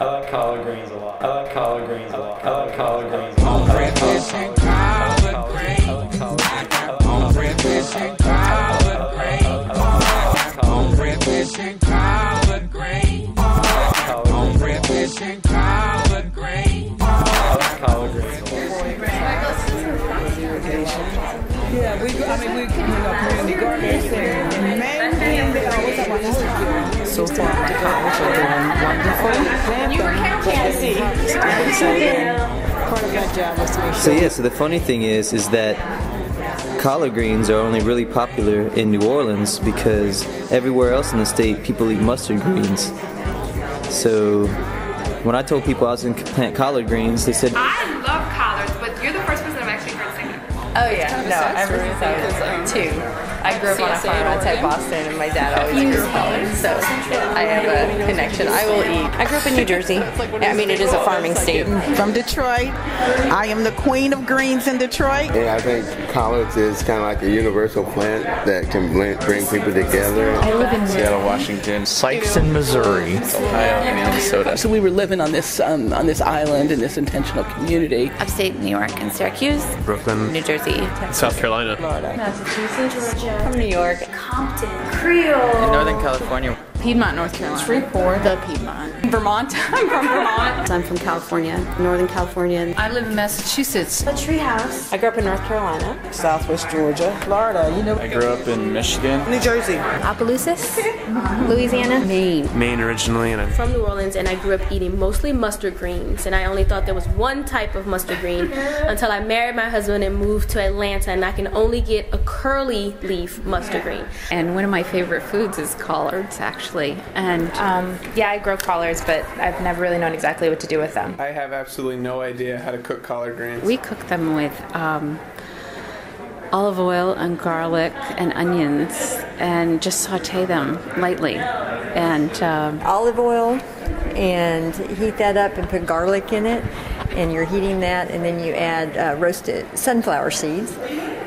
I like collard greens a lot. I like collard greens a lot. I like collard greens a lot. I like collard greens. On breakfast and collard greens. On breakfast and collard greens. On breakfast and collard greens. I like collard greens. Yeah, we community gardens there. And main thing that so far my college are doing wonderful. You were counting part of my job was to make sure. So the funny thing is that collard greens are only really popular in New Orleans because everywhere else in the state people eat mustard greens. So when I told people I was going to plant collard greens, they said, I love collards, but you're the first person I've actually heard sing it. Oh yeah, no, ever since I was 2. I grew up on a farm outside Boston, and my dad always grew collards, so I have a connection. I will eat. I grew up in New Jersey. I mean, it is a farming state. From Detroit, I am the queen of greens in Detroit. And I think collards is kind of like a universal plant that can bring people together. I live in Seattle, Washington, Sikeston, Missouri, Ohio, Minnesota. So we were living on this island in this intentional community. Upstate New York and Syracuse, Brooklyn, New Jersey, South Carolina, Florida, Massachusetts, Georgia, from New York, Compton, Creole. in Northern California. Piedmont, North Carolina, Shreveport, the Piedmont, Vermont. I'm from Vermont. I'm from California, Northern California. I live in Massachusetts. A treehouse. I grew up in North Carolina. Southwest Georgia, Florida, I grew up in Michigan, New Jersey, Opelousas, Louisiana, Maine originally, and I'm from New Orleans, and I grew up eating mostly mustard greens, and I only thought there was one type of mustard green until I married my husband and moved to Atlanta, and I can only get a curly leaf mustard green. And one of my favorite foods is collards, actually. And yeah, I grow collards, but I've never really known exactly what to do with them. I have absolutely no idea how to cook collard greens. We cook them with olive oil and garlic and onions, and just saute them lightly. And olive oil, and heat that up and put garlic in it, and you're heating that, and then you add roasted sunflower seeds,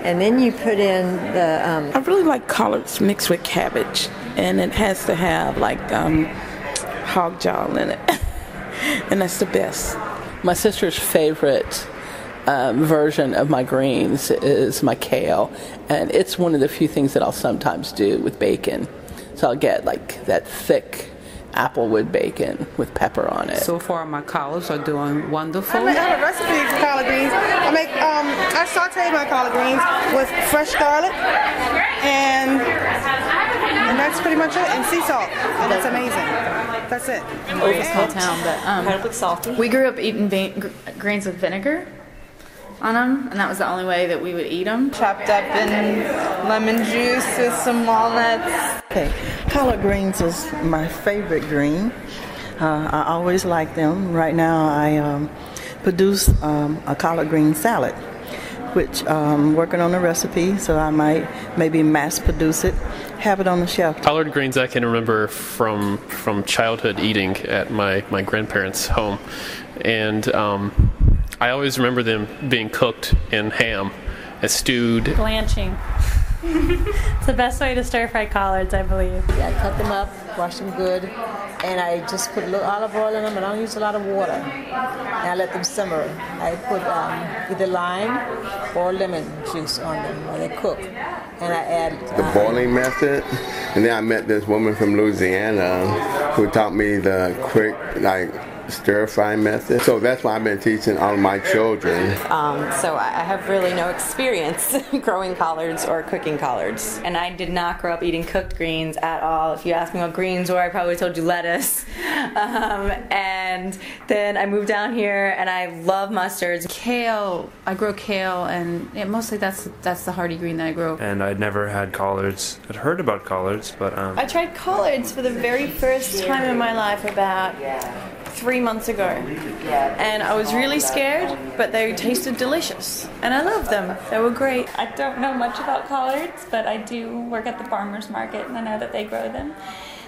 and then you put in the I really like collards mixed with cabbage, and it has to have like hog jowl in it, and that's the best. My sister's favorite version of my greens is my kale, and it's one of the few things that I'll sometimes do with bacon. So I'll get like that thick applewood bacon with pepper on it. So far my collards are doing wonderful. I have a recipe for collard greens. I saute my collard greens with fresh garlic, and that's pretty much it, and sea salt, and it's amazing. That's it. It's a small town, but salty. We grew up eating greens with vinegar on them, and that was the only way that we would eat them. Chopped up in lemon juice with some walnuts. Okay, collard greens is my favorite green. I always like them. Right now I produce a collard green salad, which I'm working on a recipe, so I might maybe mass produce it, have it on the shelf. collard greens I can remember from childhood eating at my grandparents' home, and I always remember them being cooked in ham, stewed. Blanching. It's the best way to stir fry collards, I believe. I cut them up, wash them good, and I just put a little olive oil in them, and I don't use a lot of water. And I let them simmer. I put either lime or lemon juice on them when they cook. And I add The boiling method. And then I met this woman from Louisiana who taught me the quick, stir fry method. So that's why I've been teaching all my children. So I have really no experience growing collards or cooking collards. And I did not grow up eating cooked greens at all. If you asked me what greens were, I probably told you lettuce. And then I moved down here, and I love mustards. Kale, I grow kale, and mostly that's the hardy green that I grow. And I'd never had collards. I'd heard about collards, but I tried collards for the very first time in my life about 3 months ago, and I was really scared, but they tasted delicious, and I loved them. They were great. I don't know much about collards, but I do work at the farmer's market, and I know that they grow them.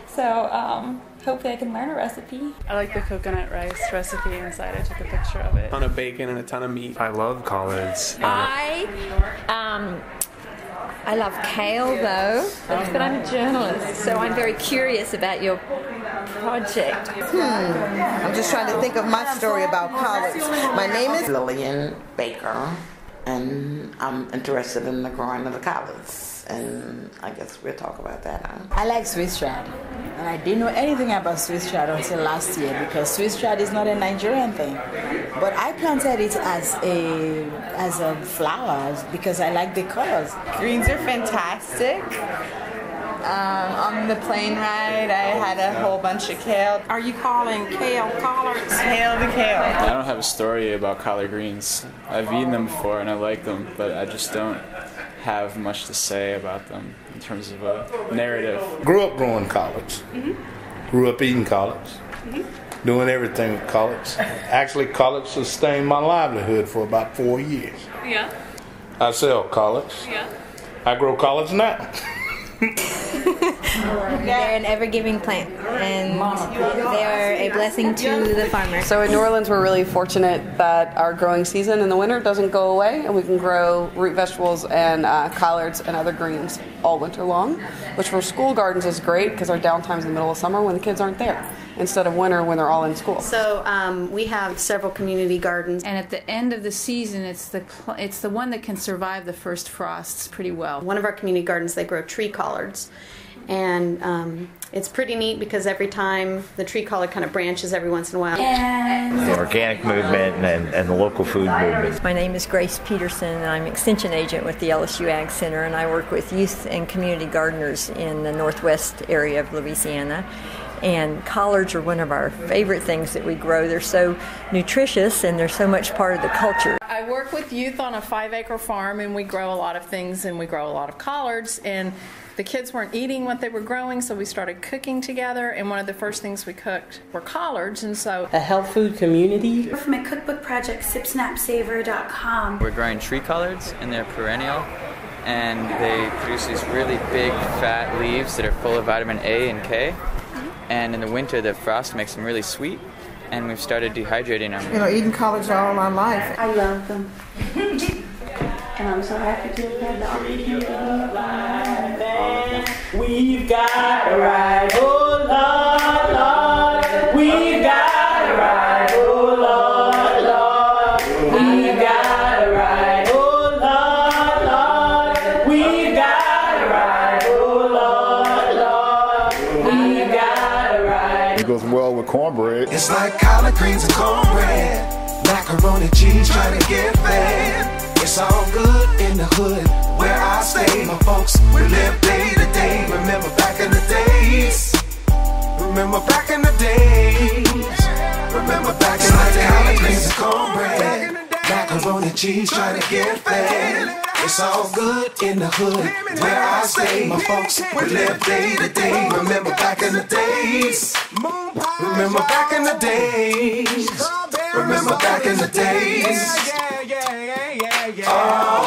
So hopefully I can learn a recipe. I like the coconut rice recipe inside. I took a picture of it. A ton of bacon and a ton of meat. I love collards. I love kale though, but I'm a journalist, so I'm very curious about your project. I'm just trying to think of my story about collards. My name is Lillian Baker, and I'm interested in the growing of the collards. And I guess we'll talk about that. I like Swiss chard, and I didn't know anything about Swiss chard until last year because Swiss chard is not a Nigerian thing. But I planted it as a flower because I like the colors. Greens are fantastic. On the plane ride, I had a whole bunch of kale. Are you calling kale collards? Kale to kale. I don't have a story about collard greens. I've eaten them before and I like them, but I just don't have much to say about them in terms of a narrative. Grew up growing collards. Grew up eating collards. Doing everything with collards. Actually, collards sustained my livelihood for about 4 years. Yeah. I sell collards. Yeah. I grow collards now. They're an ever-giving plant, and they are a blessing to the farmer. So in New Orleans, we're really fortunate that our growing season in the winter doesn't go away, and we can grow root vegetables and collards and other greens all winter long, which for school gardens is great because our downtime's in the middle of summer when the kids aren't there, instead of winter when they're all in school. So we have several community gardens. And at the end of the season, it's the one that can survive the first frosts pretty well. One of our community gardens, they grow tree collards. And it's pretty neat because every time the tree collard kind of branches every once in a while. The organic movement and the local food movement. My name is Grace Peterson, and I'm Extension Agent with the LSU Ag Center, and I work with youth and community gardeners in the northwest area of Louisiana. And collards are one of our favorite things that we grow. They're so nutritious and they're so much part of the culture. I work with youth on a 5-acre farm, and we grow a lot of things, and we grow a lot of collards, and the kids weren't eating what they were growing, so we started cooking together, and one of the first things we cooked were collards, and so... A health food community. We're from a cookbook project, SipSnapSavor.com. We're growing tree collards, and they're perennial, and they produce these really big, fat leaves that are full of vitamin A and K, and in the winter, the frost makes them really sweet, and we've started dehydrating them. You know, eating collards all my life. I love them. And I'm so happy to have had the opportunity to We've got a ride, oh Lord, Lord. We've got a ride, oh Lord, Lord. We've got a ride, oh Lord, Lord. We've got a ride, oh Lord, Lord. We've got a ride. It goes well with cornbread. It's like collard greens and cornbread, macaroni cheese trying to get fed. It's all good in the hood where I stay. My folks, we live day to day. Remember back in the days. Remember back in the days. Remember back in the days. Collard greens and cornbread, macaroni cheese trying to get fed. It's all good in the hood where I stay. My folks, we live day to day. Remember back in the days. Remember back in the days. Remember back in the days. Oh.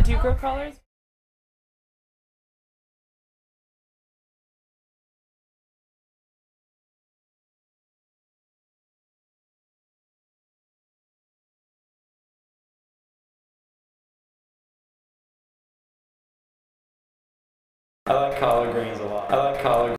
Do you grow collards? I like collard greens a lot. I like collard